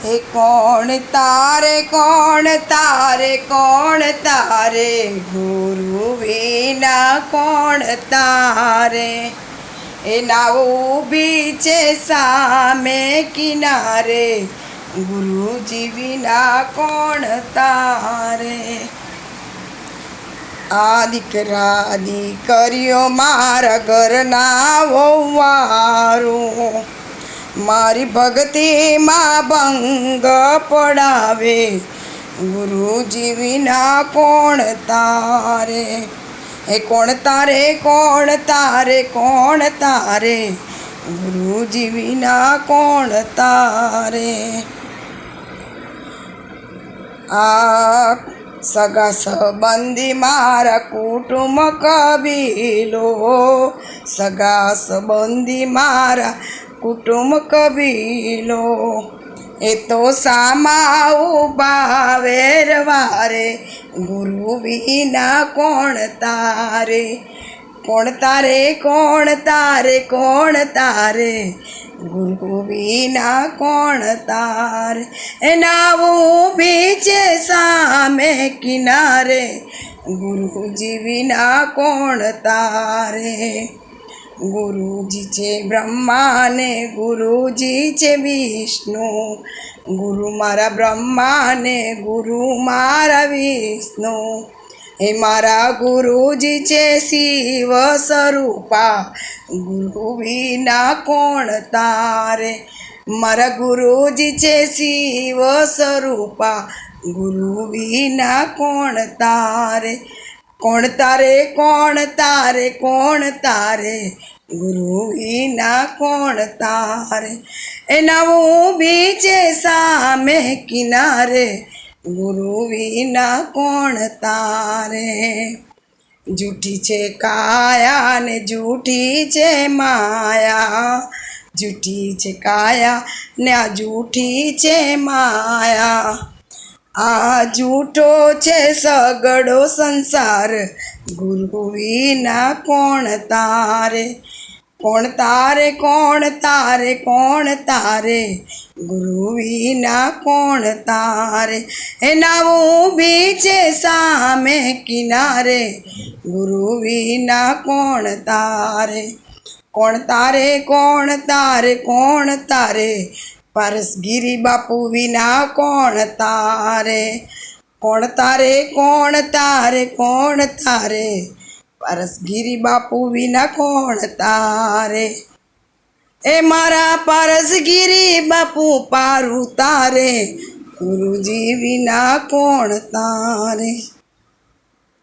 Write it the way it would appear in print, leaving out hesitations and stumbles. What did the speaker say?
हे कौन तारे कौन तारे कौन तारे गुरु विना कौन तारे ए नाव ऊभी छे सामे किनारे गुरुजी विना कौन तारे आ दीकरा दीकरीओ मारा घरना वहुवारो मारी भक्ति मां भंग पड़ावे गुरुजी विना कौन तारे हे कौन तारे कौन तारे कौन तारे गुरुजी विना कौन तारे आ सगा संबंधी मारा कुटुंब कबीलो सगा संबंधी मारा कुटुंब कबीलो ए तो सामा उभा वेरवारे गुरु विना कौन तारे कौन तारे कौन तारे कौन तारे गुरु विना कौन तारे ए नाव ऊभी छे सामे किनारे गुरुजी विना कौन तारे गुरुजी छे ब्रह्मा ने गुरुजी छे विष्णु गुरु मारा ब्रह्मा ने गुरु मारा विष्णु हे मारा गुरुजी छे शिव स्वरूपा गुरु विना कौन तारे मारा गुरुजी छे शिव स्वरूपा गुरु विना कौन तारे कौन तारे कौन तारे कौन तारे गुरु विना कौन तारे ए नाव ऊभी छे सामे किनारे गुरु विना कौन तारे झूठी छे काया ने झूठी छे माया झूठी छे काया ने आ झूठी छे माया आ झूठो छे सगड़ो संसार गुरु विना कौन तारे कौन तारे कौन तारे कौन तारे गुरु विना कौन तारे हे नाव ऊभी छे सामे किनारे गुरु विना कौन तारे कौन तारे कौन तारे कौन तारे परसगिरी बापू विना कौन तारे कौन तारे कौन तारे कौन तारे परसगिरी बापू विना कौन तारे ए मारा परसगिरी बापू पारू तारे गुरुजी विना कौन तारे।